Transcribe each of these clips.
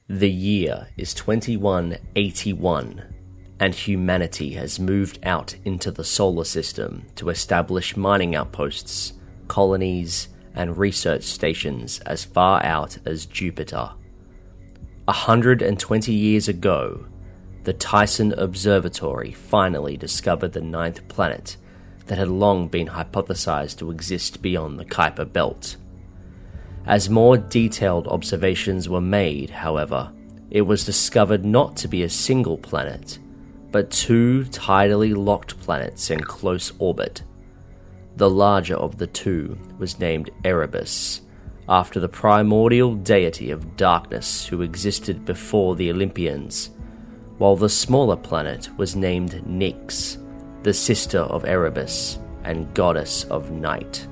The year is 2181, and humanity has moved out into the solar system to establish mining outposts, colonies, and research stations as far out as Jupiter. 120 years ago, the Tyson Observatory finally discovered the ninth planet that had long been hypothesized to exist beyond the Kuiper Belt. As more detailed observations were made, however, it was discovered not to be a single planet, but two tidally locked planets in close orbit. The larger of the two was named Erebus, after the primordial deity of darkness who existed before the Olympians, while the smaller planet was named Nyx, the sister of Erebus and goddess of night.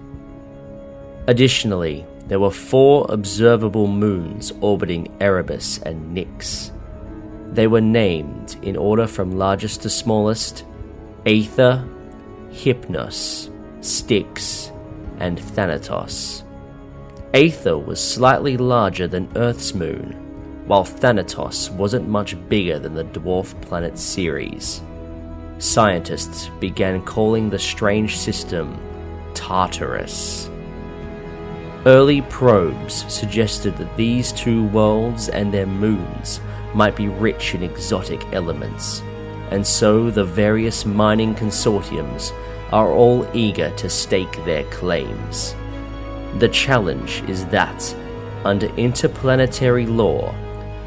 Additionally, there were 4 observable moons orbiting Erebus and Nyx. They were named, in order from largest to smallest, Aether, Hypnos, Styx, and Thanatos. Aether was slightly larger than Earth's moon, while Thanatos wasn't much bigger than the dwarf planet Ceres. Scientists began calling the strange system Tartarus. Early probes suggested that these two worlds and their moons might be rich in exotic elements, and so the various mining consortiums are all eager to stake their claims. The challenge is that, under interplanetary law,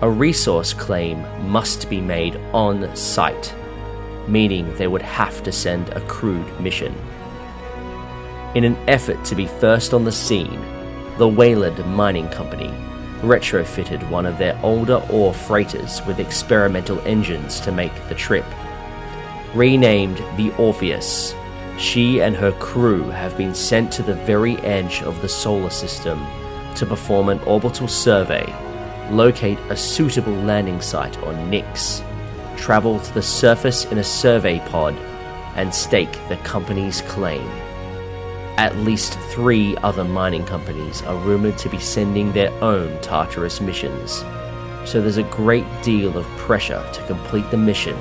a resource claim must be made on site, meaning they would have to send a crewed mission. In an effort to be first on the scene, the Waylard Mining Company retrofitted one of their older ore freighters with experimental engines to make the trip. Renamed the Orpheus, she and her crew have been sent to the very edge of the solar system to perform an orbital survey, locate a suitable landing site on Nyx, travel to the surface in a survey pod, and stake the company's claim. At least 3 other mining companies are rumoured to be sending their own Tartarus missions, so there's a great deal of pressure to complete the mission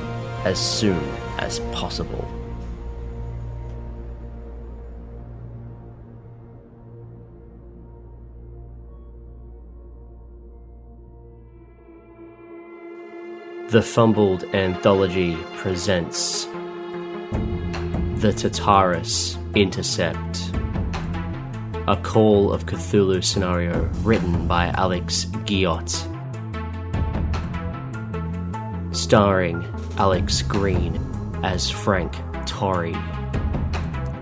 as soon as possible. The Fumbled Anthology presents The Tartarus Intercept, a Call of Cthulhu scenario written by Alex Guillot, starring Alex Green as Frank Torrey.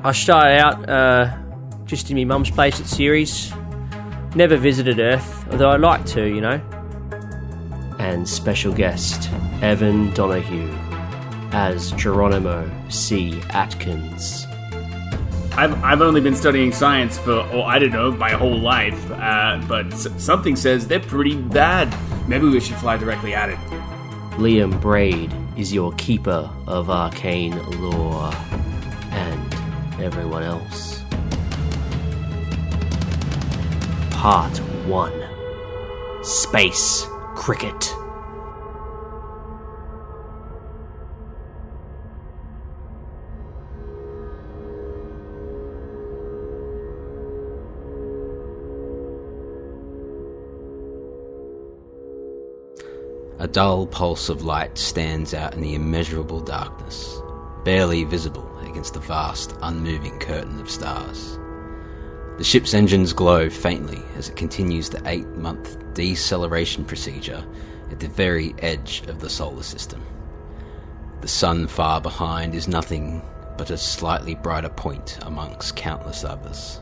I started out just in my mum's place at Ceres. Never visited Earth, although I'd like to, you know. And special guest Evin Donohue as Geronimo C. Atkins. I've only been studying science for, I don't know, my whole life, but something says they're pretty bad. Maybe we should fly directly at it. Liam Braid is your keeper of arcane lore, and everyone else. Part 1. Space Cricket. A dull pulse of light stands out in the immeasurable darkness, barely visible against the vast, unmoving curtain of stars. The ship's engines glow faintly as it continues the 8-month deceleration procedure at the very edge of the solar system. The sun far behind is nothing but a slightly brighter point amongst countless others.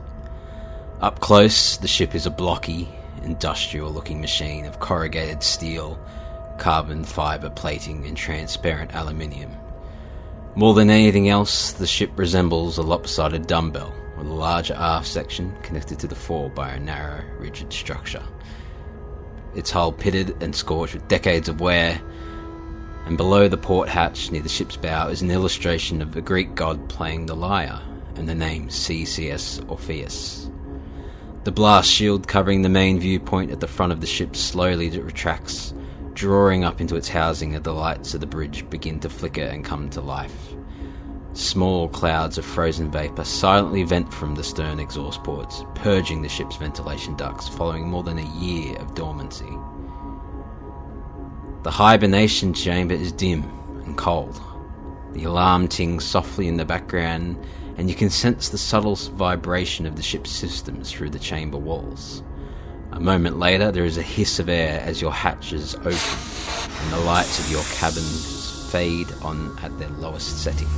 Up close, the ship is a blocky, industrial-looking machine of corrugated steel, carbon fibre plating and transparent aluminium. More than anything else, the ship resembles a lopsided dumbbell, with a larger aft section connected to the fore by a narrow, rigid structure. Its hull pitted and scorched with decades of wear, and below the port hatch near the ship's bow is an illustration of a Greek god playing the lyre and the name CCS Orpheus. The blast shield covering the main viewpoint at the front of the ship slowly retracts, Drawing up into its housing, the lights of the bridge begin to flicker and come to life. Small clouds of frozen vapour silently vent from the stern exhaust ports, purging the ship's ventilation ducts following more than a year of dormancy. The hibernation chamber is dim and cold. The alarm tings softly in the background, and you can sense the subtle vibration of the ship's systems through the chamber walls. A moment later, there is a hiss of air as your hatches open, and the lights of your cabins fade on at their lowest setting.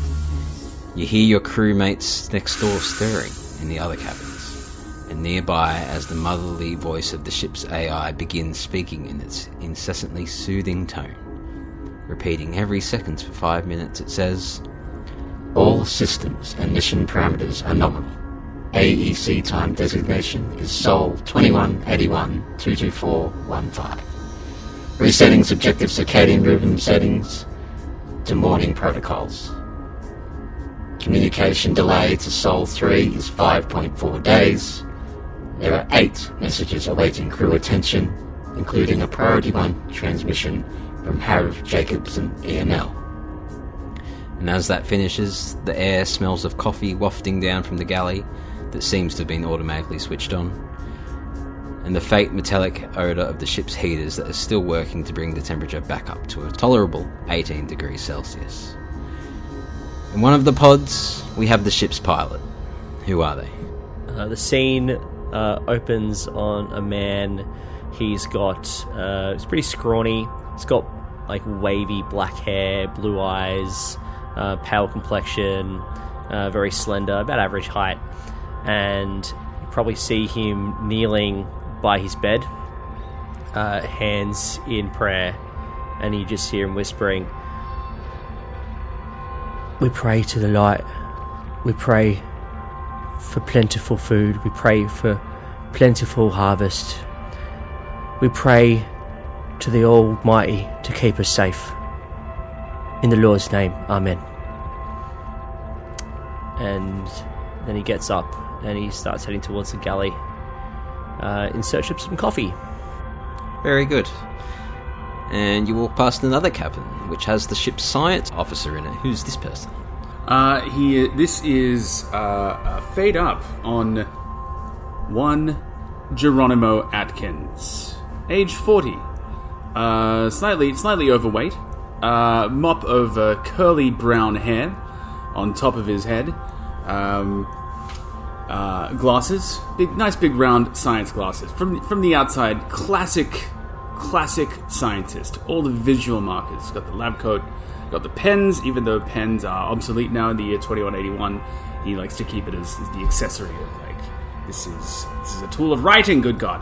You hear your crewmates next door stirring in the other cabins, and nearby, as the motherly voice of the ship's AI begins speaking in its incessantly soothing tone, repeating every second for 5 minutes, it says, "All systems and mission parameters are nominal. AEC time designation is Sol 2181-22415. Resetting subjective circadian rhythm settings to morning protocols. Communication delay to Sol 3 is 5.4 days. There are 8 messages awaiting crew attention, including a Priority 1 transmission from Harbours Jacobson EML." And as that finishes, the air smells of coffee wafting down from the galley that seems to have been automatically switched on, and the faint metallic odour of the ship's heaters that are still working to bring the temperature back up to a tolerable 18 degrees Celsius. In one of the pods, we have the ship's pilot. Who are they? The scene opens on a man. He's pretty scrawny. He's got like wavy black hair, blue eyes, pale complexion, very slender, about average height. And you probably see him kneeling by his bed, hands in prayer, and you just hear him whispering, "We pray to the light. We pray for plentiful food. We pray for plentiful harvest. We pray to the Almighty to keep us safe. In the Lord's name, Amen." And then he gets up and he starts heading towards the galley in search of some coffee. Very good. And you walk past another cabin, which has the ship's science officer in it. Who's this person? This is Fade Up on one Geronimo Atkins, age 40, slightly overweight, mop of curly brown hair on top of his head, glasses, nice big round science glasses. From the outside, classic scientist. All the visual markers. Got the lab coat, got the pens, even though pens are obsolete now in the year 2181. He likes to keep it as the accessory of like, this is a tool of writing, good God.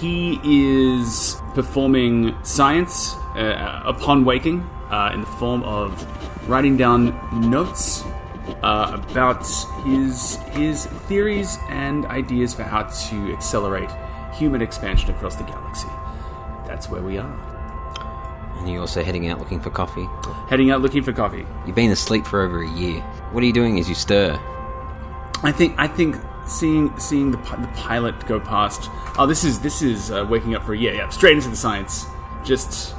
He is performing science upon waking in the form of writing down notes about his theories and ideas for how to accelerate human expansion across the galaxy. That's where we are. And you're also heading out looking for coffee? Heading out looking for coffee. You've been asleep for over a year. What are you doing as you stir? I think seeing the pilot go past. Oh, this is waking up for a year. Yeah, straight into the science. Just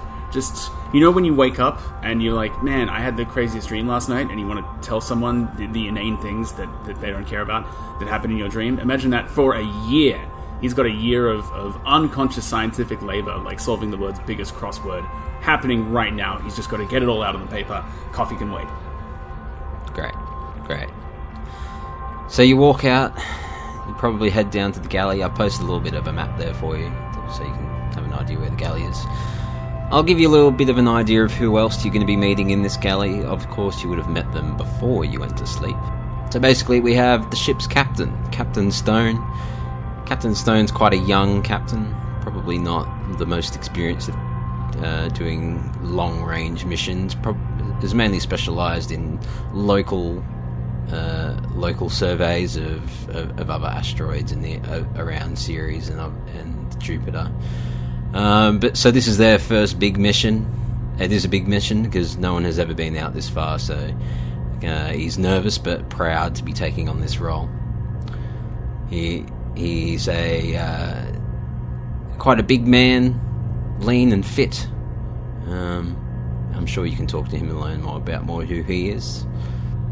you know when you wake up and you're like, man, I had the craziest dream last night, and you want to tell someone the inane things that they don't care about that happened in your dream. Imagine that for a year. He's got a year of unconscious scientific labor, like solving the world's biggest crossword, happening right now. He's just got to get it all out on the paper. Coffee can wait. Great. So you walk out, you probably head down to the galley. I posted a little bit of a map there for you, so you can have an idea where the galley is. I'll give you a little bit of an idea of who else you're going to be meeting in this galley. Of course, you would have met them before you went to sleep. So basically, we have the ship's captain, Captain Stone. Captain Stone's quite a young captain, probably not the most experienced at doing long-range missions. Is mainly specialised in local surveys of other asteroids in the around Ceres and Jupiter. But so this is their first big mission. It is a big mission because no one has ever been out this far. So he's nervous but proud to be taking on this role. He's quite a big man, lean and fit. I'm sure you can talk to him and learn more about who he is.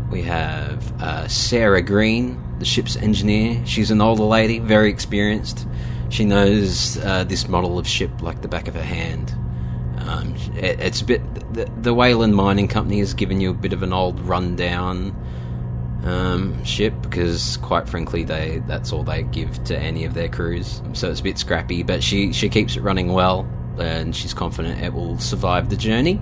We have Sarah Green, the ship's engineer. She's an older lady, very experienced. She knows this model of ship like the back of her hand. It's a bit... The Wayland Mining Company has given you a bit of an old rundown ship, because quite frankly that's all they give to any of their crews. So it's a bit scrappy, but she keeps it running well, and she's confident it will survive the journey,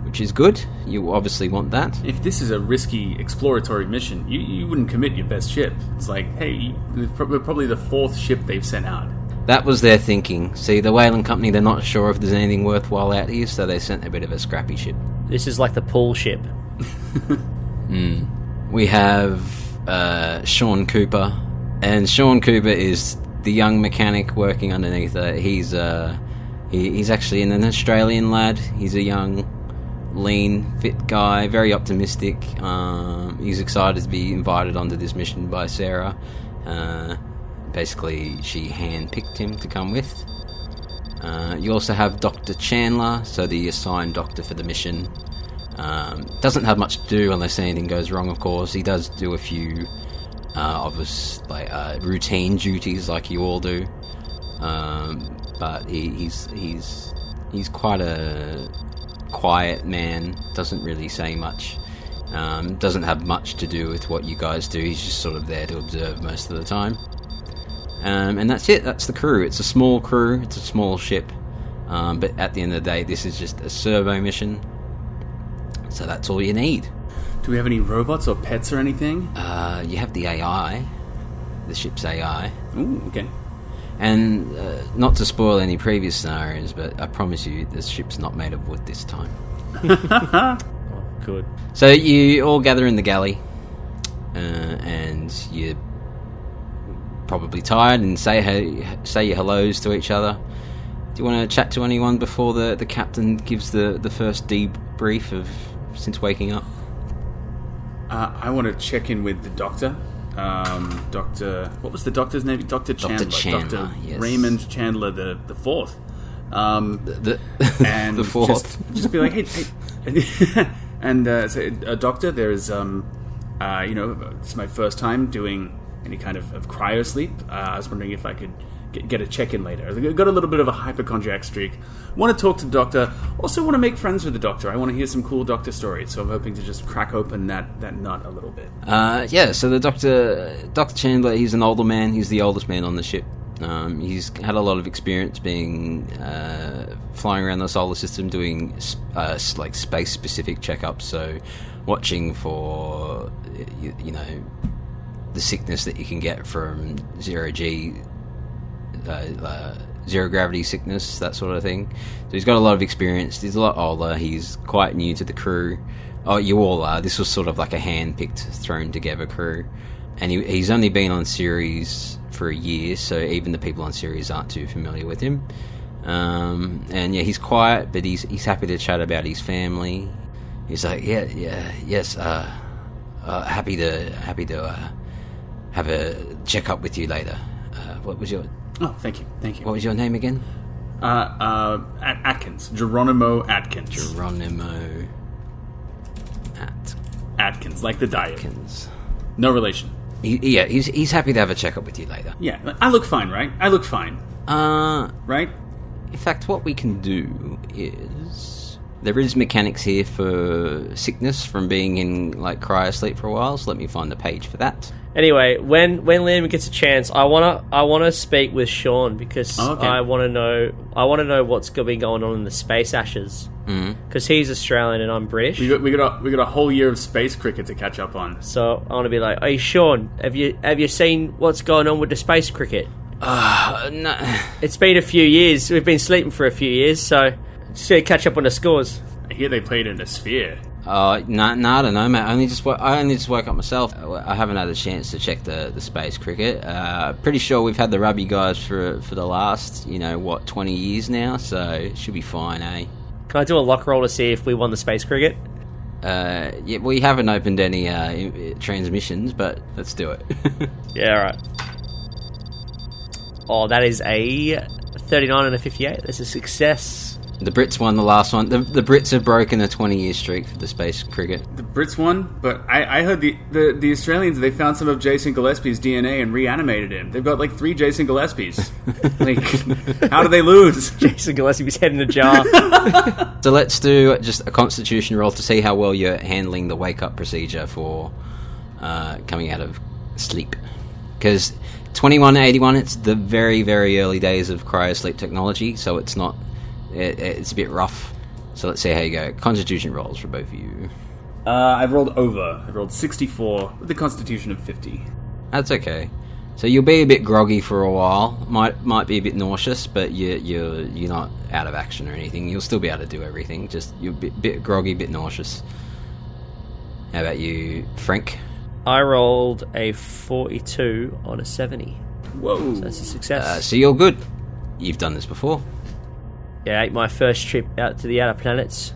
which is good. You obviously want that. If this is a risky exploratory mission, you wouldn't commit your best ship. It's like, hey, we're probably the 4th ship they've sent out. That was their thinking. See, the Wayland Company, they're not sure if there's anything worthwhile out here, so they sent a bit of a scrappy ship. This is like the pool ship. We have Sean Cooper, and Sean Cooper is the young mechanic working underneath her. He's actually an Australian lad. He's a young, lean, fit guy, very optimistic. He's excited to be invited onto this mission by Sarah. Basically, she handpicked him to come with. You also have Dr. Chandler, so the assigned doctor for the mission. Doesn't have much to do unless anything goes wrong, of course. He does do a few routine duties like you all do. But he's quite a quiet man, doesn't really say much. Doesn't have much to do with what you guys do. He's just sort of there to observe most of the time. And that's it. That's the crew. It's a small crew. It's a small ship. But at the end of the day, this is just a servo mission. So that's all you need. Do we have any robots or pets or anything? You have the AI. The ship's AI. Ooh, okay. And not to spoil any previous scenarios, but I promise you, this ship's not made of wood this time. Oh, good. So you all gather in the galley. And you probably tired and say your hellos to each other. Do you want to chat to anyone before the captain gives the first debrief of since waking up? I want to check in with the doctor. What was the doctor's name? Dr. Chandler. Dr. Chandler, yes. Raymond Chandler the fourth. And the fourth. Just be like, hey. And say, doctor, there is this is my first time doing any kind of cryo sleep. I was wondering if I could get a check-in later. I've got a little bit of a hypochondriac streak. Want to talk to the doctor. Also want to make friends with the doctor. I want to hear some cool doctor stories. So I'm hoping to just crack open that nut a little bit. So the Dr. Chandler, he's an older man. He's the oldest man on the ship. He's had a lot of experience being flying around the solar system, doing like space-specific checkups. So watching for the sickness that you can get from zero-G. Zero gravity sickness, that sort of thing. So he's got a lot of experience. He's a lot older. He's quite new to the crew. Oh, you all are. This was sort of like a hand-picked, thrown together crew. And he's only been on series for a year, so even the people on series aren't too familiar with him. And yeah, he's quiet, but he's happy to chat about his family. He's like, yes, happy to have a check-up with you later. What was your... Oh, thank you. What was your name again? Atkins. Geronimo Atkins. Geronimo Atkins, like the diet. Atkins. No relation. He's happy to have a checkup with you later. Yeah, I look fine, right? I look fine. Right? In fact, what we can do is... There is mechanics here for sickness from being in like cryosleep for a while, so let me find the page for that. Anyway, when Liam gets a chance, I wanna speak with Sean because I wanna know what's been going on in the space ashes. Because he's Australian and I'm British. We got a whole year of space cricket to catch up on. So I want to be like, hey Sean, have you seen what's going on with the space cricket? No. It's been a few years. We've been sleeping for a few years, so just to catch up on the scores. I hear they played in a sphere. No, I don't know, mate. I only just woke up myself. I haven't had a chance to check the space cricket. Pretty sure we've had the rugby guys for the last 20 years now, so it should be fine, eh? Can I do a lock roll to see if we won the space cricket? Yeah, we haven't opened any transmissions, but let's do it. Yeah, all right. Oh, that is a A 39 and a 58. That's a success. The Brits won the last one. The Brits have broken a 20-year streak for the space cricket. The Brits won, but I heard the Australians, they found some of Jason Gillespie's DNA and reanimated him. They've got like 3 Jason Gillespies. Like, how do they lose? Jason Gillespie's head in a jar. So let's do just a constitution roll to see how well you're handling the wake-up procedure for coming out of sleep. Because 21 to 81, it's the very, very early days of cryosleep technology, so it's not... It's a bit rough. So let's see how you go. Constitution rolls for both of you. I've rolled over. I've rolled 64 with a constitution of 50. That's okay. So you'll be a bit groggy for a while. Might be a bit nauseous, but you're not out of action or anything. You'll still be able to do everything. Just you're a bit groggy, a bit nauseous. How about you, Frank? I rolled a 42 on a 70. Whoa. So that's a success. So you're good. You've done this before. Yeah, my first trip out to the outer planets.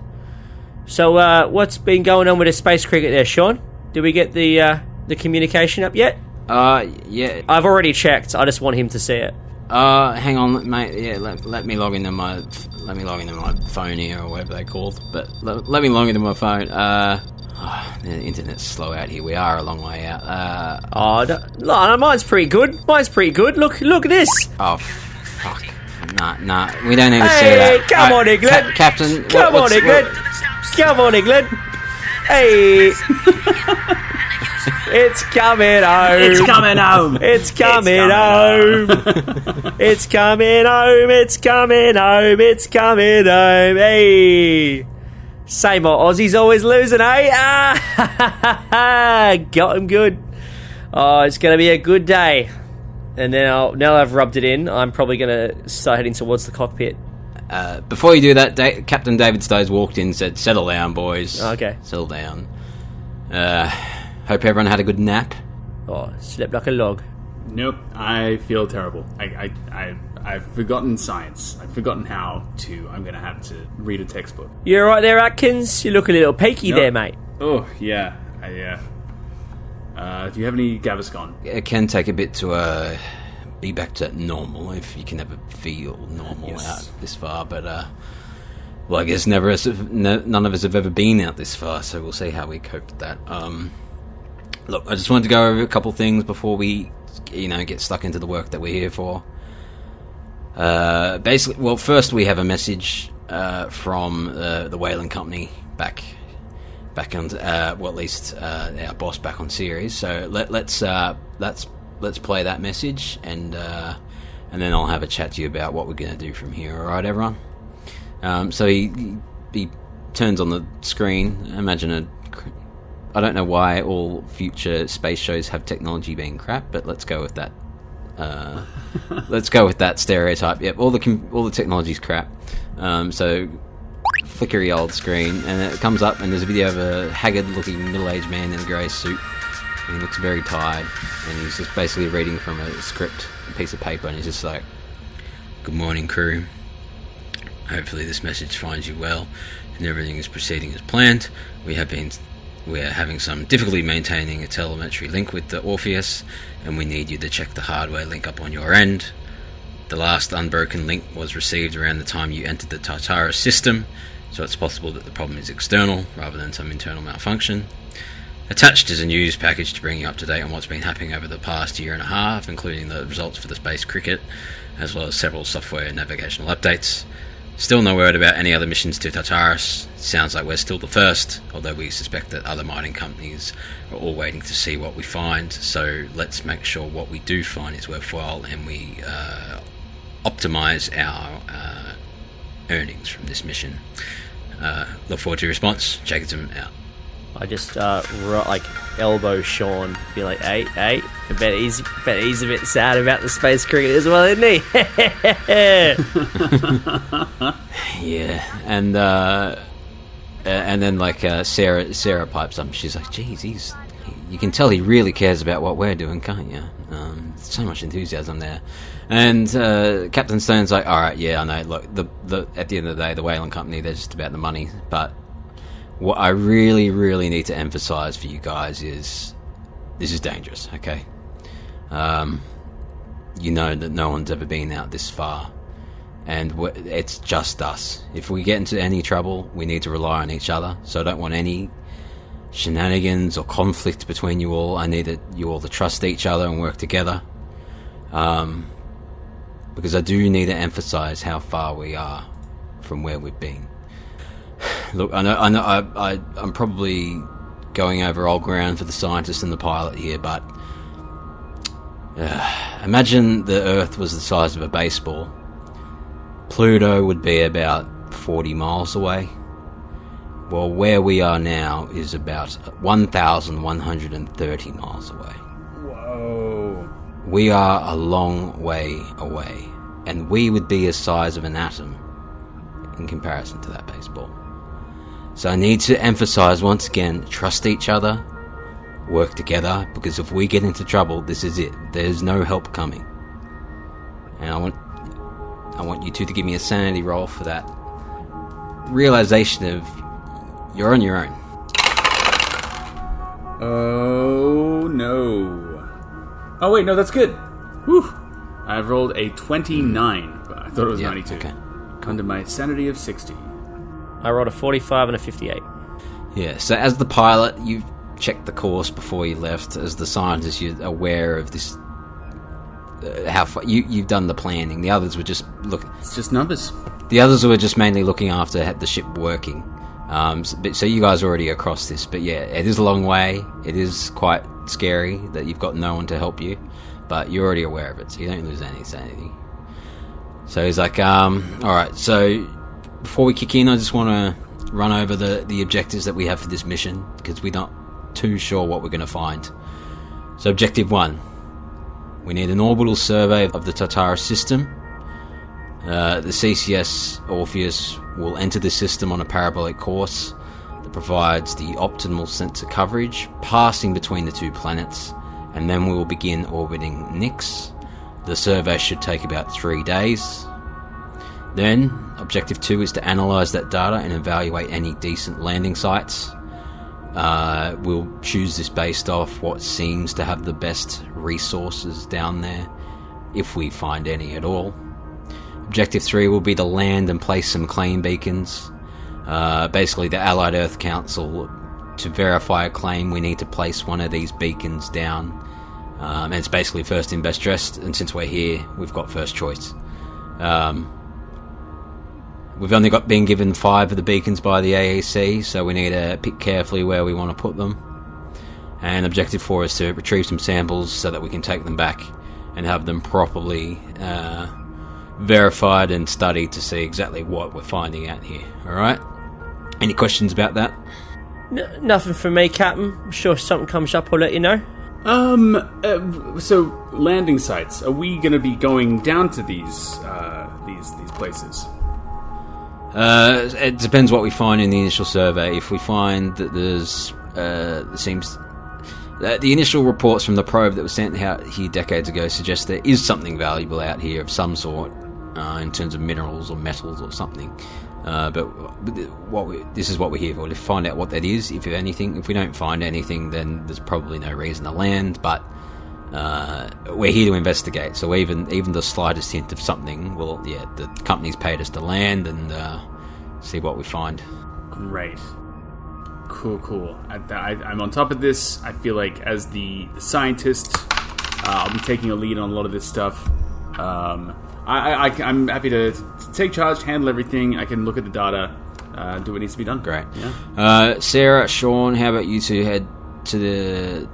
So, what's been going on with the space cricket there, Sean? Did we get the communication up yet? Yeah. I've already checked. I just want him to see it. Hang on, mate. Yeah, let me log into my phone here, or whatever they called. But let me log into my phone. The internet's slow out here. We are a long way out. No, mine's pretty good. Look at this. Oh, fuck. Nah, we don't even see Hey, that. come on, England. Captain. Come on, England. Come on, England. Hey. It's coming home. It's coming home. It's coming home. It's coming home. It's coming home. It's coming home. Hey. Same old Aussies always losing, eh? Got him good. Oh, it's going to be a good day. And then now that I've rubbed it in, I'm probably going to start heading towards the cockpit. Before you do that, Captain David Stowes walked in and said, "Settle down, boys." Okay. Settle down. Hope everyone had a good nap. Oh, slept like a log. Nope, I feel terrible. I've forgotten science. I've forgotten how to. I'm going to have to read a textbook. You all right there, Atkins? You look a little peaky there, mate. Oh, yeah. Do you have any Gaviscon? It can take a bit to be back to normal, if you can ever feel normal out this far. But, well, I guess none of us have ever been out this far, so we'll see how we cope with that. Look, I just wanted to go over a couple things before we, get stuck into the work that we're here for. Basically, well, first we have a message from the Whaling Company back on, well, at least our boss back on series. So let's play that message, and then I'll have a chat to you about what we're going to do from here. All right, everyone. So he turns on the screen. Imagine I don't know why all future space shows have technology being crap, but let's go with that. Let's go with that stereotype. Yep, all the technology's crap. So flickery old screen, and it comes up, and there's a video of a haggard-looking middle-aged man in a grey suit. And he looks very tired, and he's just basically reading from a script, a piece of paper, and he's just like, "Good morning, crew. Hopefully this message finds you well, and everything is proceeding as planned. We are having some difficulty maintaining a telemetry link with the Orpheus, and we need you to check the hardware link up on your end. The last unbroken link was received around the time you entered the Tartarus system, so it's possible that the problem is external rather than some internal malfunction. Attached is a news package to bring you up to date on what's been happening over the past year and a half, including the results for the space cricket, as well as several software and navigational updates. Still no word about any other missions to Tartarus. Sounds like we're still the first, although we suspect that other mining companies are all waiting to see what we find, so let's make sure what we do find is worthwhile, and we optimise our earnings from this mission. Look forward to your response. Jacobson out." I just elbow Sean, be like, hey, I bet he's a bit sad about the space cricket as well, isn't he? Yeah, and then Sarah pipes up. She's like, "Geez, you can tell he really cares about what we're doing, can't you? So much enthusiasm there." And Captain Stone's like, "All right, yeah, I know. Look, at the end of the day, the Whaling Company, they're just about the money, but what I really, really need to emphasise for you guys is this is dangerous, okay? You know that no one's ever been out this far. and it's just us. If we get into any trouble, we need to rely on each other. So I don't want any shenanigans or conflict between you all. I need you all to trust each other and work together. Because I do need to emphasize how far we are from where we've been. Look, I know I'm probably going over old ground for the scientist and the pilot here, but imagine the Earth was the size of a baseball. Pluto would be about 40 miles away. Well, where we are now is about 1,130 miles away. Whoa. We are a long way away, and we would be the size of an atom in comparison to that baseball. So I need to emphasize once again, trust each other, work together, because if we get into trouble, this is it. There's no help coming. And I want you two to give me a sanity roll for that realization of you're on your own. Oh no. Oh wait, no, that's good. Whew. I've rolled a 29, but I thought it was 92. Okay. Under my sanity of 60. I rolled a 45 and a 58. Yeah, so as the pilot, you've checked the course before you left. As the scientist, you're aware of this. How far you've done the planning. The others were just looking. It's just numbers. The others were just mainly looking after the ship working. So you guys are already across this, but yeah, it is a long way. It is quite scary that you've got no one to help you, but you're already aware of it, so you don't lose any sanity. So he's like, alright, so before we kick in, I just want to run over the objectives that we have for this mission, because we're not too sure what we're going to find. So objective 1, we need an orbital survey of the Tartarus system. The CCS Orpheus will enter the system on a parabolic course that provides the optimal sensor coverage, passing between the two planets, and then we will begin orbiting Nix. The survey should take about 3 days. Then, objective 2 is to analyse that data and evaluate any decent landing sites. We'll choose this based off what seems to have the best resources down there, if we find any at all. Objective 3 will be to land and place some claim beacons. Basically, the Allied Earth Council, to verify a claim, we need to place one of these beacons down. And it's basically first in, best dressed, and since we're here, we've got first choice. We've only been given 5 of the beacons by the AEC, so we need to pick carefully where we want to put them. And objective 4 is to retrieve some samples so that we can take them back and have them properly verified and studied to see exactly what we're finding out here. Alright? Any questions about that? Nothing from me, Captain. I'm sure if something comes up, I'll let you know. So landing sites. Are we going to be going down to these places? It depends what we find in the initial survey. If we find that there's the initial reports from the probe that was sent out here decades ago suggest there is something valuable out here of some sort, in terms of minerals or metals or something. But this is what we're here for, to find out what that is. If we don't find anything, then there's probably no reason to land. But we're here to investigate. So even the slightest hint of something, the company's paid us to land and see what we find. Great. Cool. I'm on top of this. I feel like as the scientist, I'll be taking a lead on a lot of this stuff. I'm happy to take charge, handle everything. I can look at the data, do what needs to be done. Great. Yeah. Sarah, Sean, how about you two head to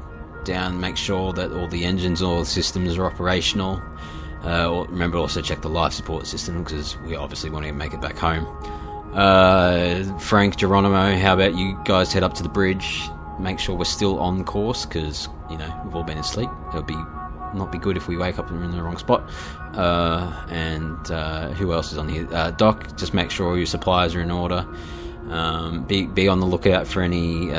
down, make sure that all the engines, all the systems are operational. Remember, also check the life support system, because we obviously want to make it back home. Frank, Geronimo, how about you guys head up to the bridge, make sure we're still on course, because we've all been asleep. It'll not be good if we wake up and we're in the wrong spot. And who else is on here? Doc, just make sure all your supplies are in order. Be on the lookout for any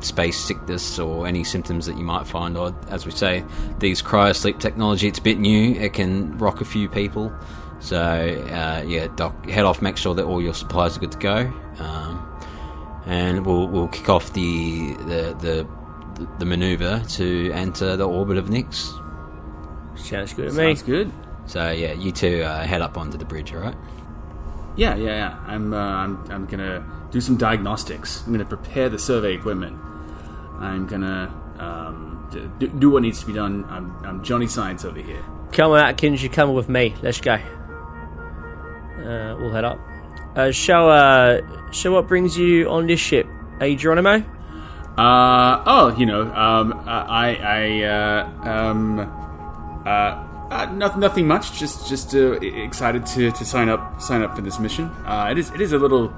space sickness or any symptoms that you might find odd. As we say, these cryosleep technology, it's a bit new. It can rock a few people. So Doc, head off, make sure that all your supplies are good to go, and we'll kick off the maneuver to enter the orbit of Nix. Sounds good to me. Sounds good. So yeah, you two head up onto the bridge, all right? Yeah. I'm gonna do some diagnostics. I'm gonna prepare the survey equipment. I'm gonna do what needs to be done. I'm Johnny Science over here. Come on, Atkins, you're coming with me. Let's go. We'll head up. Show what brings you on this ship, Geronimo? Nothing much. Just excited to sign up for this mission. It is a little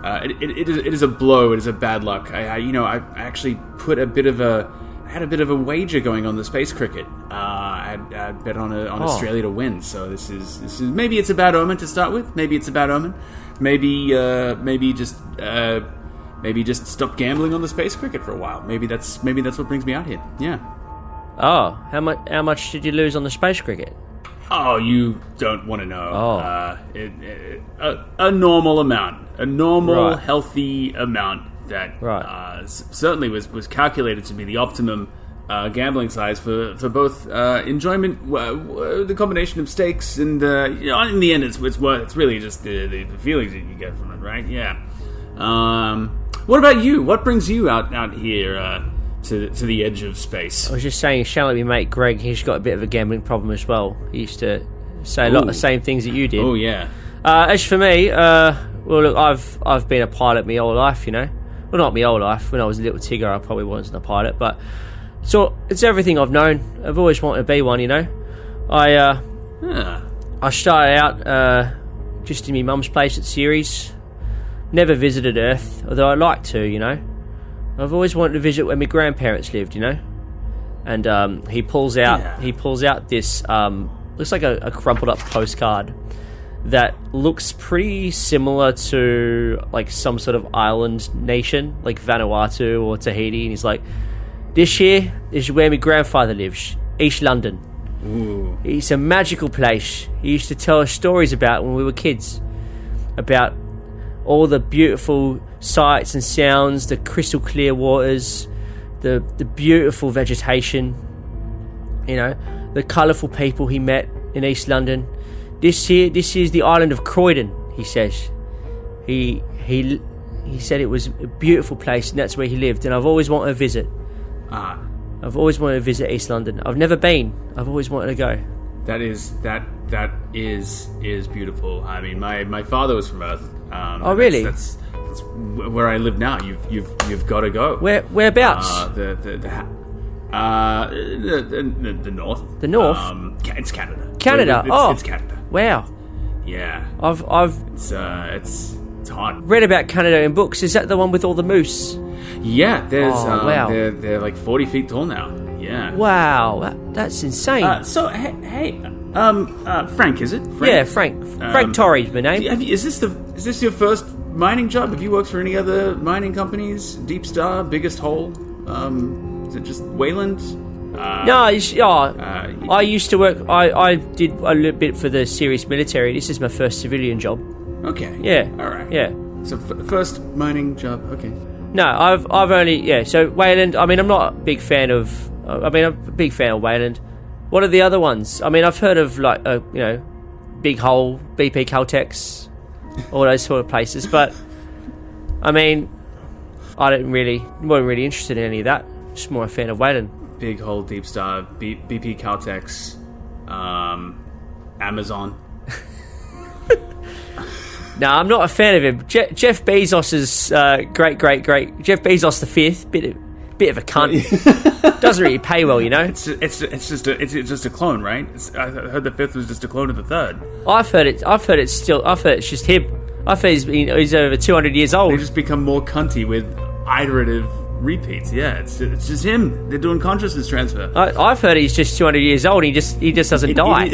it is a blow. It is a bad luck. I actually had a bit of a wager going on the space cricket. I bet on Australia to win. So this is maybe it's a bad omen to start with. Maybe it's a bad omen. Maybe just stop gambling on the space cricket for a while. Maybe that's what brings me out here. Yeah. Oh, how much did you lose on the space cricket? Oh, you don't want to know. Oh. A normal amount. A normal, Right. healthy amount that Right. certainly was calculated to be the optimum gambling size for both enjoyment, the combination of stakes, and in the end, it's really just the feelings that you get from it, right? Yeah. What about you? What brings you out here to the edge of space? I was just saying, shout out my mate Greg. He's got a bit of a gambling problem as well. He used to say a lot of the same things that you did. Oh yeah. As for me, well, look, I've been a pilot my whole life, Well, not my whole life. When I was a little tigger, I probably wasn't a pilot, but so it's everything I've known. I've always wanted to be one, I started out just in my mum's place at Ceres. Never visited Earth, although I'd like to, I've always wanted to visit where my grandparents lived, And he pulls out this looks like a crumpled up postcard that looks pretty similar to like some sort of island nation, like Vanuatu or Tahiti, and he's like, "This here is where my grandfather lives, East London. Ooh. It's a magical place. He used to tell us stories about when we were kids, about all the beautiful sights and sounds, the crystal clear waters, the beautiful vegetation, the colourful people he met in East London. This is the island of Croydon," he says. He said it was a beautiful place and that's where he lived, and I've always wanted to visit. I've always wanted to visit East London. I've never been. I've always wanted to go. That is beautiful. I mean, my father was from Earth. Oh, really? That's where I live now. You've got to go. Whereabouts? The north. The north? It's Canada. Canada. It's Canada. Wow. Yeah. I've It's hot. read about Canada in books. Is that the one with all the moose? Yeah. There's wow. They're like 40 feet tall now. Yeah. Wow, that's insane. So hey, Frank, is it? Frank? Yeah, Frank Torrey, my name. Is this your first mining job? Have you worked for any other mining companies? Deep Star, Biggest Hole? Is it just Wayland? No, I used to work. I did a little bit for the Ceres military. This is my first civilian job. Okay. Yeah. All right. Yeah. So first mining job. Okay. No, I've only So Wayland. I mean, I'm not a big fan of. I'm a big fan of Wayland. What are the other ones? I mean, I've heard of like Big Hole, BP Caltex, all those sort of places. But I mean, wasn't really interested in any of that. Just more a fan of Wayland. Big Hole, Deep Star, BP Caltex, Amazon. No, I'm not a fan of him. Jeff Bezos is great. Jeff Bezos the fifth, bit of a cunt. Doesn't really pay well, It's just a clone, right? I heard the fifth was just a clone of the third. I've heard it's just him. I've heard he's over 200 years old. They just become more cunty with iterative repeats. Yeah, it's just him. They're doing consciousness transfer. I've heard he's just 200 years old. And he just doesn't die.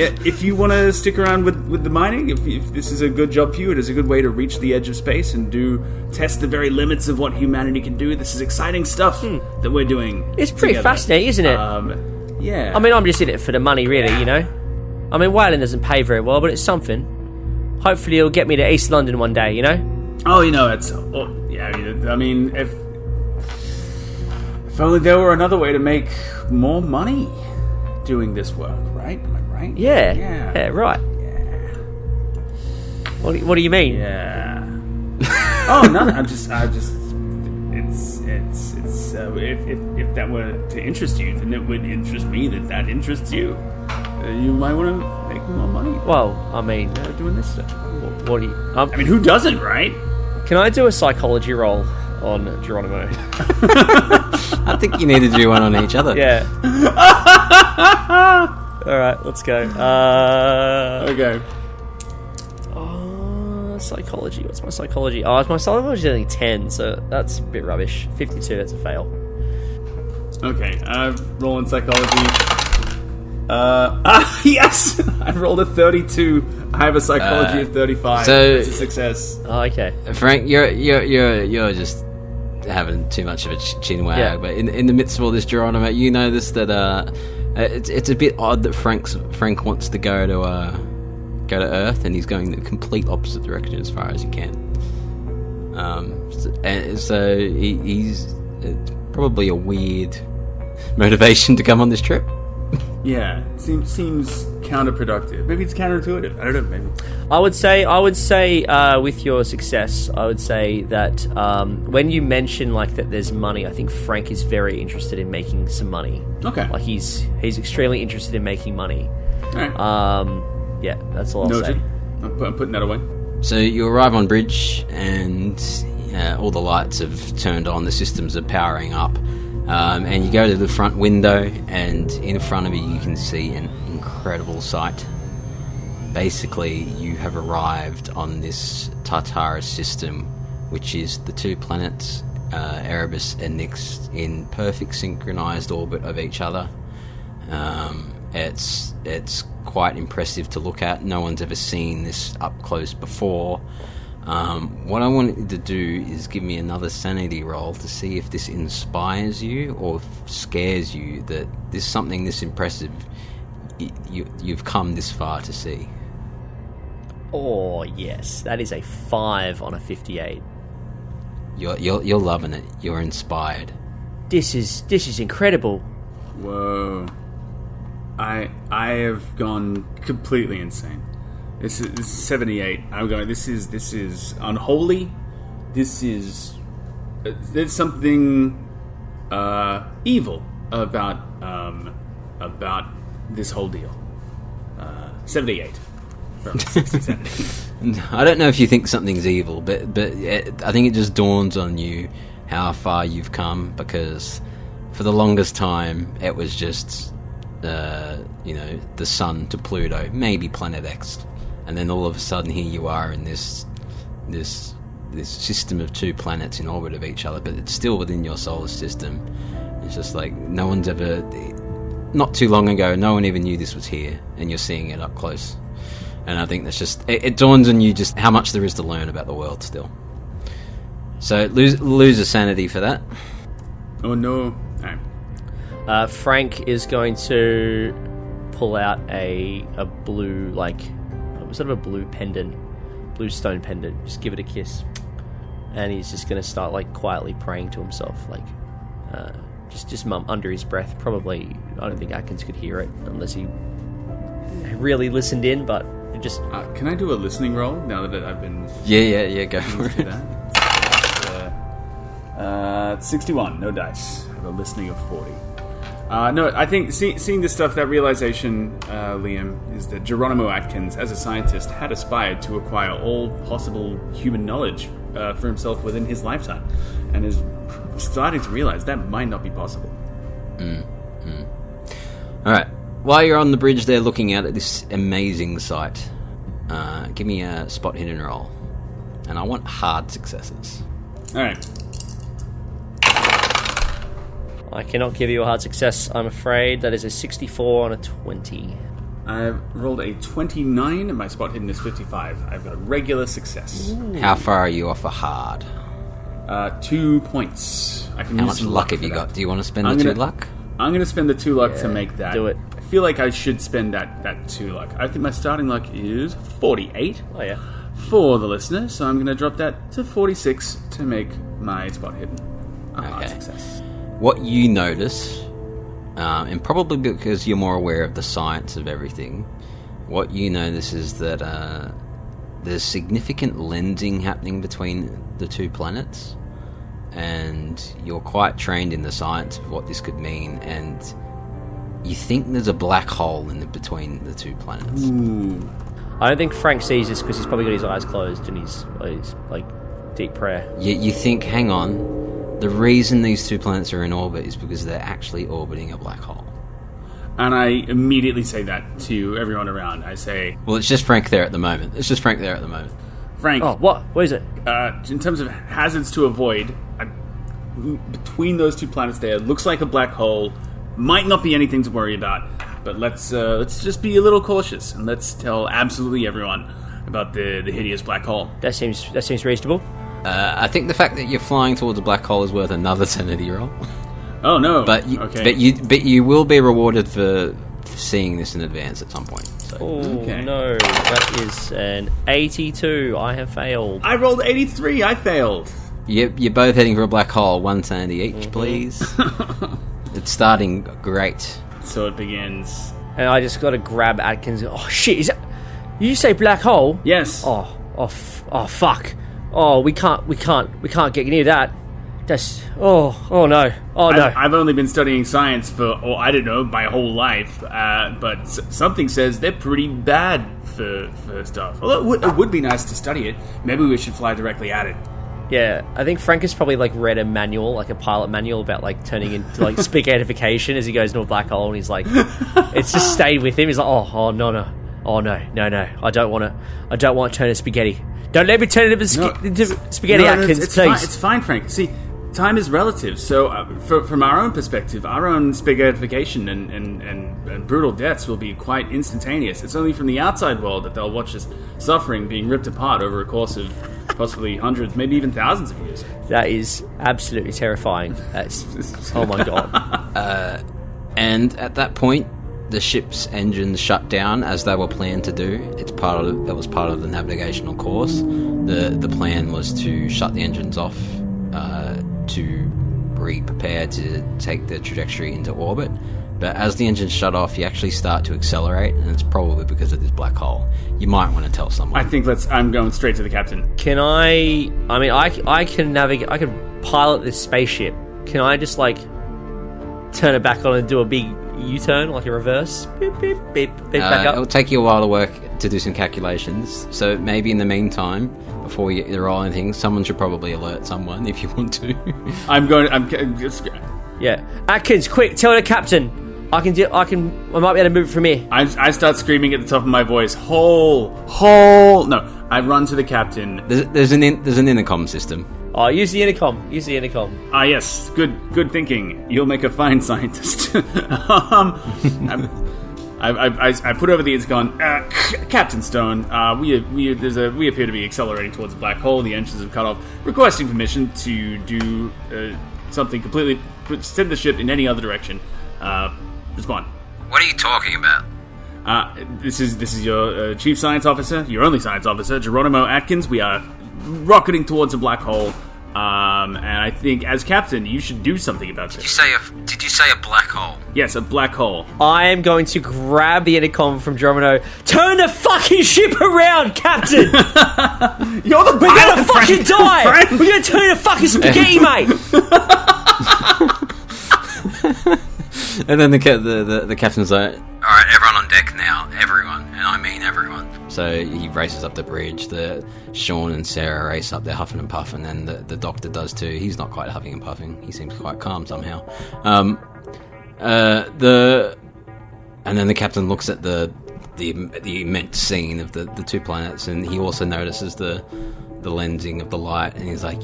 If you want to stick around with the mining, if this is a good job for you, it is a good way to reach the edge of space and test the very limits of what humanity can do. This is exciting stuff that we're doing. It's pretty fascinating, isn't it? Yeah. I mean, I'm just in it for the money, really. I mean, Wayland doesn't pay very well, but it's something. Hopefully, it'll get me to East London one day. Oh, it's. Oh, yeah. I mean, if only there were another way to make more money. doing this work, right? Am I right? Yeah, right. Yeah. What do you mean? Yeah. Oh no! I'm just. It's. If that were to interest you, then it would interest me that interests you. You might want to make more money. Well, I mean, Doing this stuff. what do you? I mean, who doesn't, right? Can I do a psychology roll on Geronimo? I think you need to do one on each other. Yeah. All right, let's go. Okay. Psychology. What's my psychology? Oh, my psychology is only 10, so that's a bit rubbish. 52. That's a fail. Okay. Rolling psychology. Yes! I rolled a 32. I have a psychology of 35. So it's a success. Oh, okay. Frank, you're just having too much of a chin wag. Yeah. But in the midst of all this, Geronimo, you notice that it's a bit odd that Frank wants to go to Earth, and he's going the complete opposite direction as far as he can. So he's probably a weird motivation to come on this trip. Yeah, seems counterproductive. Maybe it's counterintuitive. I don't know. Maybe. I would say, with your success, I would say that when you mention like that there's money, I think Frank is very interested in making some money. Okay. Like he's extremely interested in making money. All right. Yeah, that's all I'll Noted. say. I'm putting that away. So you arrive on bridge, and all the lights have turned on. The systems are powering up, and you go to the front window, and in front of you can see an incredible sight. Basically, you have arrived on this Tartarus system, which is the two planets, Erebus and Nyx, in perfect synchronized orbit of each other. It's quite impressive to look at. No one's ever seen this up close before. What I wanted to do is give me another sanity roll to see if this inspires you or scares you that there's something this impressive you've come this far to see. Oh yes, that is a 5 on a 58. You're loving it. You're inspired. This is incredible. Whoa. I have gone completely insane. This is 78. I'm going. This is unholy. This is there's something evil about this whole deal. 78 from 60-70. I don't know if you think something's evil, but I think it just dawns on you how far you've come, because for the longest time it was just the sun to Pluto, maybe Planet X, and then all of a sudden here you are in this system of two planets in orbit of each other, but it's still within your solar system. It's just like no one's ever, not too long ago, no one even knew this was here, and you're seeing it up close. And I think that's just, it dawns on you just how much there is to learn about the world still. So lose a sanity for that. Oh no. No. Frank is going to pull out a blue, like, sort of a blue pendant, blue stone pendant. Just give it a kiss, and he's just going to start like quietly praying to himself, like just under his breath. Probably, I don't think Atkins could hear it unless he really listened in. But it just can I do a listening roll now that I've been? Yeah. Go for it. That. 61. No dice. I have a listening of 40. No, I think seeing this stuff, that realization, Liam, is that Geronimo Atkins, as a scientist, had aspired to acquire all possible human knowledge for himself within his lifetime, and is starting to realize that might not be possible. All right. While you're on the bridge there looking out at this amazing sight, give me a spot hidden roll. And I want hard successes. All right. I cannot give you a hard success, I'm afraid. That is a 64 on a 20. I've rolled a 29, and my spot hidden is 55. I've got a regular success. Ooh. How far are you off a hard? 2 points. I can How use much some luck have for you that. got? Do you want to spend the 2 luck? I'm going to spend the 2 luck to make that. Do it. I feel like I should spend that 2 luck. I think my starting luck is 48. Oh, yeah. For the listener, so I'm going to drop that to 46 to make my spot hidden a hard success. What you notice and probably because you're more aware of the science of everything, what you notice is that there's significant lensing happening between the two planets, and you're quite trained in the science of what this could mean, and you think there's a black hole in between the two planets. Ooh. I don't think Frank sees this because he's probably got his eyes closed and he's like deep prayer. You think, hang on, the reason these two planets are in orbit is because they're actually orbiting a black hole. And I immediately say that to everyone around. I say... Well, it's just Frank there at the moment. Frank... Oh, what? What is it? In terms of hazards to avoid, between those two planets there, looks like a black hole. Might not be anything to worry about. But let's just be a little cautious, and let's tell absolutely everyone about the hideous black hole. That seems reasonable. I think the fact that you're flying towards a black hole is worth another sanity roll. Oh no! But you will be rewarded for seeing this in advance at some point. So. Oh no, that is an 82. I have failed. I rolled 83. I failed. You're both heading for a black hole. 1 sanity each, please. It's starting great. So it begins. And I just got to grab Atkins. Oh shit! Is that? You say black hole? Yes. Oh fuck! Oh, we can't get near that. That's oh no. I've only been studying science for I don't know, my whole life. But something says they're pretty bad for stuff. Although it would be nice to study it. Maybe we should fly directly at it. Yeah, I think Frank has probably read a manual, like a pilot manual about turning into spaghettification as he goes into a black hole, and he's like, it's just stayed with him. He's like, oh no, I don't want to turn into spaghetti. Don't let me turn into spaghetti, Atkins, please. It's fine, Frank. See, time is relative. So, from our own perspective, our own spaghettification and brutal deaths will be quite instantaneous. It's only from the outside world that they'll watch us suffering, being ripped apart over a course of possibly hundreds, maybe even thousands of years. That is absolutely terrifying. That's oh my god. And at that point, the ship's engines shut down as they were planned to do. That was part of the navigational course. The plan was to shut the engines off to prepare to take the trajectory into orbit. But as the engines shut off, you actually start to accelerate, and it's probably because of this black hole. You might want to tell someone. I think I'm going straight to the captain. Can I can navigate. I can pilot this spaceship. Can I just turn it back on and do a big U-turn, like a reverse? Beep, beep, beep, beep, back up. It'll take you a while to work to do some calculations. So maybe in the meantime, before you roll anything, someone should probably alert someone if you want to. I'm just. Yeah, Atkins, quick! Tell the captain. I might be able to move it from here. I start screaming at the top of my voice. Hole. No, I run to the captain. There's an intercom system. Oh, use the intercom. Ah, yes. Good thinking. You'll make a fine scientist. I put over the intercom. Captain Stone, we appear to be accelerating towards a black hole. The engines have cut off. Requesting permission to do something completely. Send the ship in any other direction. Respond. What are you talking about? This is your chief science officer, your only science officer, Geronimo Atkins. We are rocketing towards a black hole, and I think as captain, you should do something about this. Did you say a black hole? Yes, a black hole. I am going to grab the intercom from Geronimo. Turn the fucking ship around, Captain! You're the We're gonna fucking die! Frank. We're gonna turn the fucking spaghetti, mate! And then the captain's like, alright, everyone on deck now. Everyone. And I mean everyone. So he races up the bridge. Sean and Sarah race up. They're huffing and puffing. And the doctor does too. He's not quite huffing and puffing. He seems quite calm somehow. And then the captain looks at the immense scene of the two planets, and he also notices the lensing of the light, and he's like,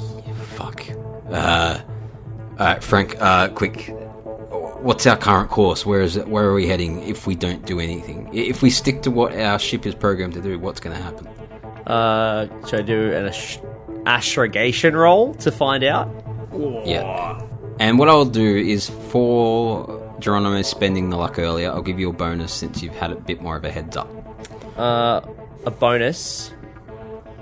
fuck. Alright, Frank, quick. What's our current course? Where is it? Where are we heading if we don't do anything? If we stick to what our ship is programmed to do, what's going to happen? Should I do an astrogation roll to find out? Yeah. And what I'll do is, for Geronimo spending the luck earlier, I'll give you a bonus since you've had a bit more of a heads up. A bonus?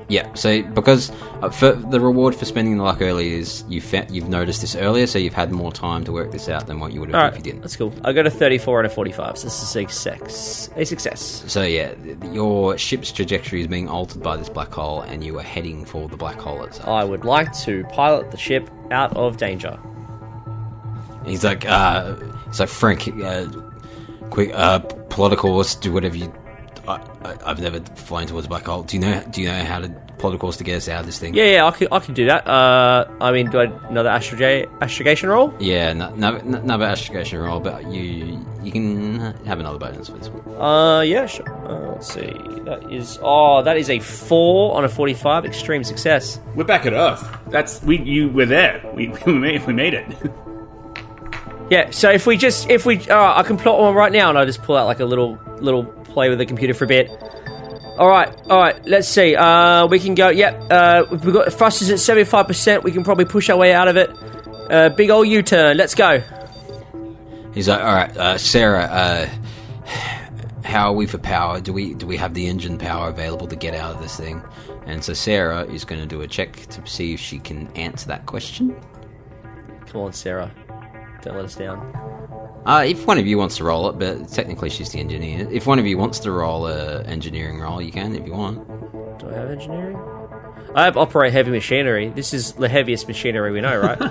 Yeah, so because for the reward for spending the luck early is you've noticed this earlier, so you've had more time to work this out than what you would have if you didn't. That's cool. I got a 34 and a 45, so this is a success. So yeah, your ship's trajectory is being altered by this black hole, and you are heading for the black hole itself. I would like to pilot the ship out of danger. He's like, Frank, quick, plot a course, do whatever you. I've never flown towards a black hole. Do you know how to plot a course to get us out of this thing? Yeah, I can do that. I mean, do I another astrogation roll? Yeah, another astrogation roll, but you can have another bonus for this one. Yeah, sure. Let's see. That is a 4 on a 45. Extreme success. We're back at Earth. We're there. We made it. Yeah. So if we I can plot one right now, and I just pull out like a little play with the computer for a bit. All right. Let's see. We can go. Yep. We've got thrusters at 75%. We can probably push our way out of it. Big old U-turn. Let's go. He's like, all right, Sarah. How are we for power? Do we have the engine power available to get out of this thing? And so Sarah is going to do a check to see if she can answer that question. Come on, Sarah. Don't let us down. If one of you wants to roll it, but technically she's the engineer. If one of you wants to roll a engineering roll, you can if you want. Do I have engineering? I have operate heavy machinery. This is the heaviest machinery we know, right?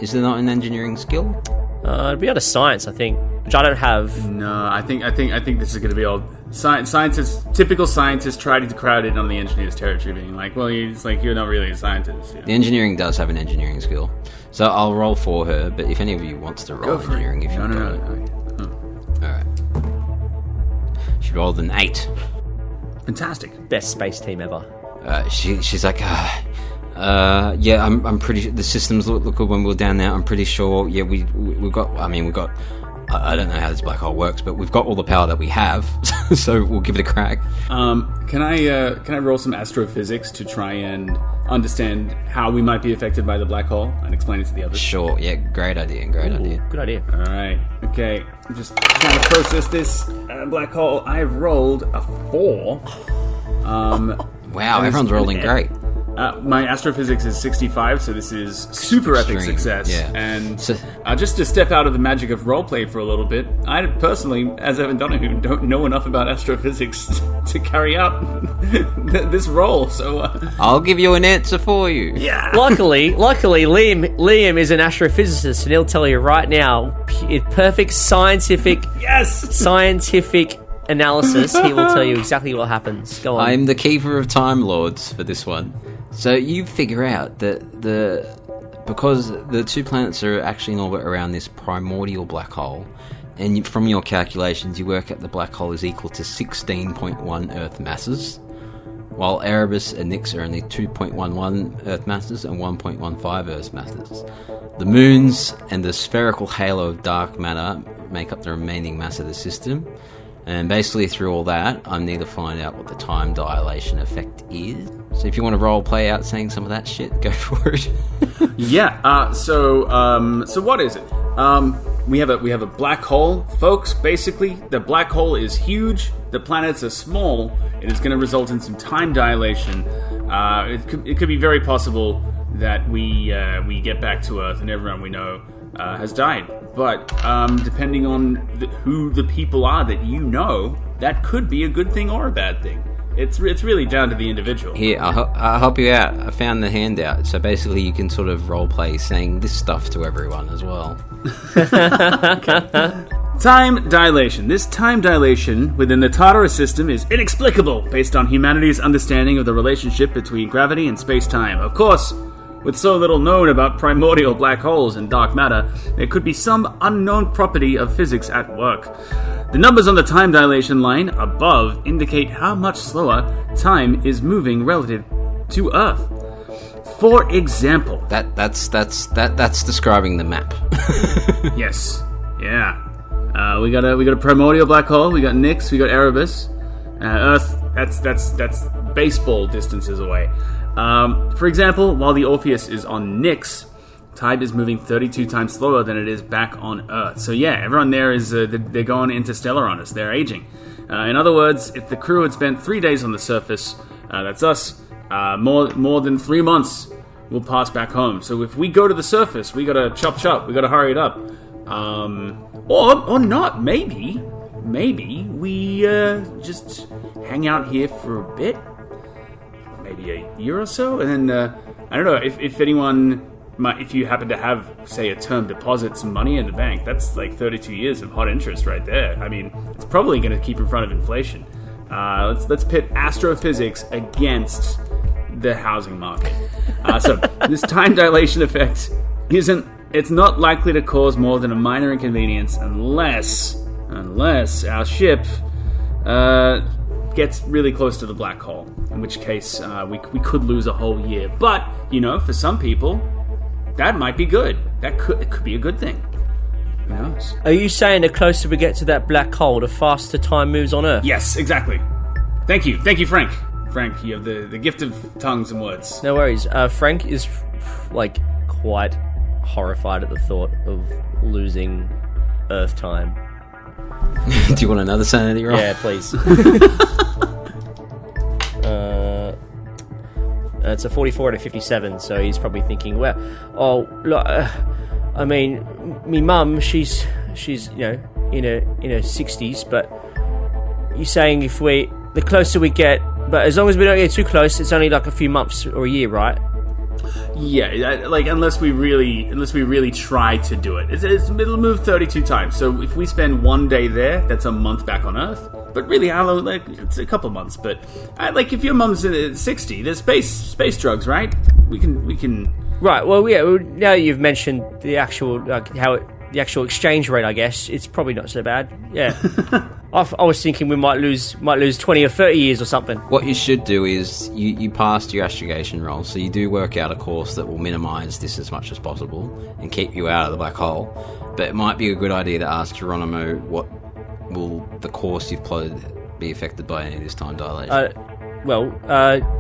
Is there not an engineering skill? It'd be out of science, I think, which I don't have. No, I think this is going to be all scientists. Typical scientists trying to crowd in on the engineer's territory, being like, "Well, it's like you're not really a scientist." You know? The engineering does have an engineering skill, so I'll roll for her. But if any of you wants to roll engineering, if you no. All right. She rolled an 8. Fantastic. Best space team ever. She's like, yeah, I'm pretty sure the systems look good when we were down there. I'm pretty sure. Yeah, we got. I don't know how this black hole works, but we've got all the power that we have, so we'll give it a crack. Can I roll some astrophysics to try and understand how we might be affected by the black hole and explain it to the others? Sure. Yeah. Great idea. Good idea. All right. Okay. I'm just trying to process this black hole. I have rolled a 4. Wow, everyone's rolling great. My astrophysics is 65, so this is super epic success. Yeah. And just to step out of the magic of roleplay for a little bit, I personally, as Evan Donohue, don't know enough about astrophysics to carry out this role. So I'll give you an answer for you. Yeah. Luckily, Liam is an astrophysicist, and he'll tell you right now, perfect scientific analysis. He will tell you exactly what happens. Go on. I'm the keeper of Time Lords for this one. So you figure out that because the 2 planets are actually in orbit around this primordial black hole, and from your calculations you work out the black hole is equal to 16.1 Earth masses, while Erebus and Nix are only 2.11 Earth masses and 1.15 Earth masses. The moons and the spherical halo of dark matter make up the remaining mass of the system. And basically through all that, I need to find out what the time dilation effect is. So if you want to role play out saying some of that shit, go for it. Yeah. So what is it? We have a black hole, folks. Basically, the black hole is huge. The planets are small. It is going to result in some time dilation. It could be very possible that we get back to Earth and everyone we know has died. But depending on who the people are that you know, that could be a good thing or a bad thing. It's really down to the individual. Here, I'll help you out. I found the handout. So basically you can sort of role-play saying this stuff to everyone as well. Time dilation. This time dilation within the Tartarus system is inexplicable based on humanity's understanding of the relationship between gravity and space-time. Of course, with so little known about primordial black holes and dark matter, there could be some unknown property of physics at work. The numbers on the time dilation line above indicate how much slower time is moving relative to Earth. For example, that's describing the map. Yes, yeah. We got a primordial black hole. We got Nix. We got Erebus. Earth. That's baseball distances away. For example, while the Orpheus is on Nix, Time is moving 32 times slower than it is back on Earth. So yeah, everyone there is they're going interstellar on us. They're aging. In other words, if the crew had spent 3 days on the surface, that's us. More than 3 months will pass back home. So if we go to the surface, we gotta chop. We gotta hurry it up. Or not. Maybe we just hang out here for a bit. Maybe a year or so, and then I don't know if anyone. If you happen to have, say, a term deposit, some money in the bank, that's like 32 years of hot interest right there. I mean, it's probably going to keep in front of inflation. Let's pit astrophysics against the housing market. So this time dilation effect it's not likely to cause more than a minor inconvenience unless our ship gets really close to the black hole, in which case we could lose a whole year. But, for some people, that might be good. It could be a good thing. Who knows? Are you saying the closer we get to that black hole, the faster time moves on Earth? Yes, exactly. Thank you, Frank. Frank, you have the gift of tongues and words. No worries. Frank is, quite horrified at the thought of losing Earth time. Do you want another sanity roll? Yeah, please. It's a 44 out of 57, so he's probably thinking, well, I mean, me mum, she's in her 60s, but you're saying the closer we get, but as long as we don't get too close, it's only like a few months or a year, right? Yeah, unless we really try to do it. It'll move 32 times. So if we spend 1 day there, that's a month back on Earth. But really, it's a couple months. But if your mum's 60, there's space drugs, right? We can. Right. Well, yeah. Now that you've mentioned the actual the actual exchange rate, I guess it's probably not so bad. Yeah. I was thinking we might lose 20 or 30 years or something. What you should do is you passed your astrogation roll, so you do work out a course that will minimise this as much as possible and keep you out of the black hole. But it might be a good idea to ask Geronimo what will the course you've plotted be affected by any of this time dilation.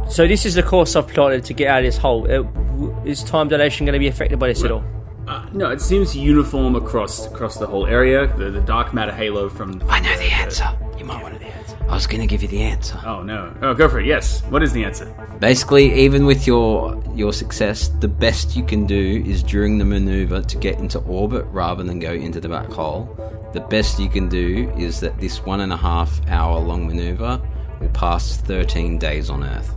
So this is the course I've plotted to get out of this hole. Is time dilation going to be affected by this at all? No, it seems uniform across the whole area. The dark matter halo from... I know the answer. You might want to know the answer. I was going to give you the answer. Oh, no. Oh, go for it. Yes. What is the answer? Basically, even with your success, the best you can do is during the maneuver to get into orbit rather than go into the black hole. The best you can do is that this 1.5 hour long maneuver will pass 13 days on Earth.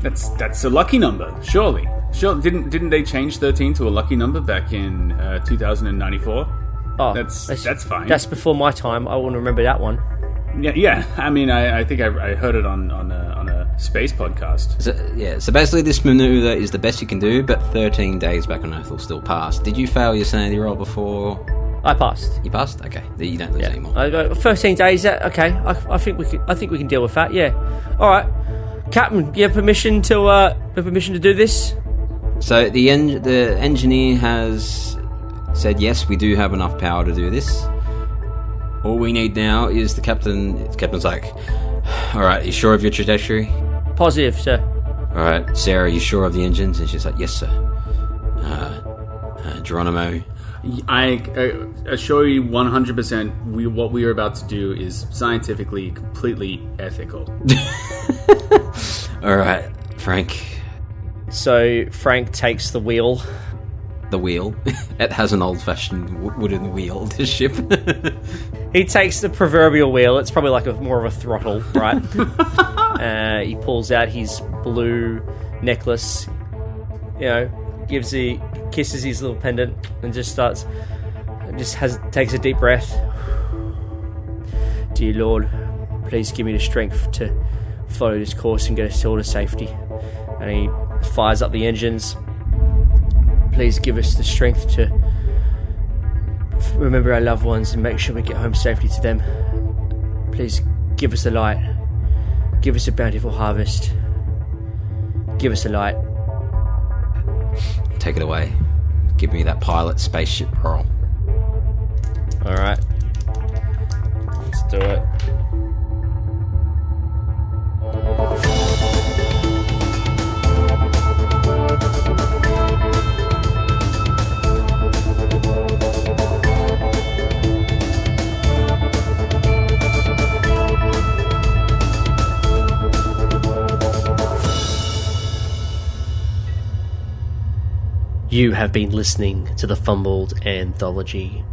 That's a lucky number, surely. Sure, didn't they change 13 to a lucky number back in 2094? Oh, that's fine. That's before my time. I wouldn't remember that one. Yeah. I mean, I think I heard it on a space podcast. So basically, this maneuver is the best you can do, but 13 days back on Earth will still pass. Did you fail your sanity roll before? I passed. You passed? Okay. You don't lose anymore. I got 13 days. Okay. I think we can deal with that. Yeah. All right. Captain, you have permission to do this? So the engineer has said yes, we do have enough power to do this. All we need now is the captain. The captain's like, all right, you sure of your trajectory? Positive, sir. All right, Sarah, you sure of the engines? And she's like, yes, sir. Geronimo. I assure you 100% what we are about to do is scientifically completely ethical. All right, Frank. So Frank takes the wheel. The wheel? It has an old-fashioned wooden wheel, this ship. He takes the proverbial wheel. It's probably like more of a throttle, right? He pulls out his blue necklace, kisses his little pendant, and takes a deep breath. Dear Lord, please give me the strength to follow this course and get us all to safety. And he fires up the engines. Please give us the strength to remember our loved ones and make sure we get home safely to them. Please give us the light. Give us a bountiful harvest. Give us the light. Take it away. Give me that pilot spaceship roll. Alright. Let's do it. You have been listening to the Fumbled Anthology.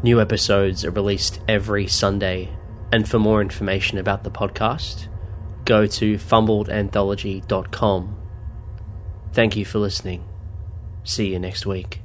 New episodes are released every Sunday, and for more information about the podcast, go to fumbledanthology.com. Thank you for listening. See you next week.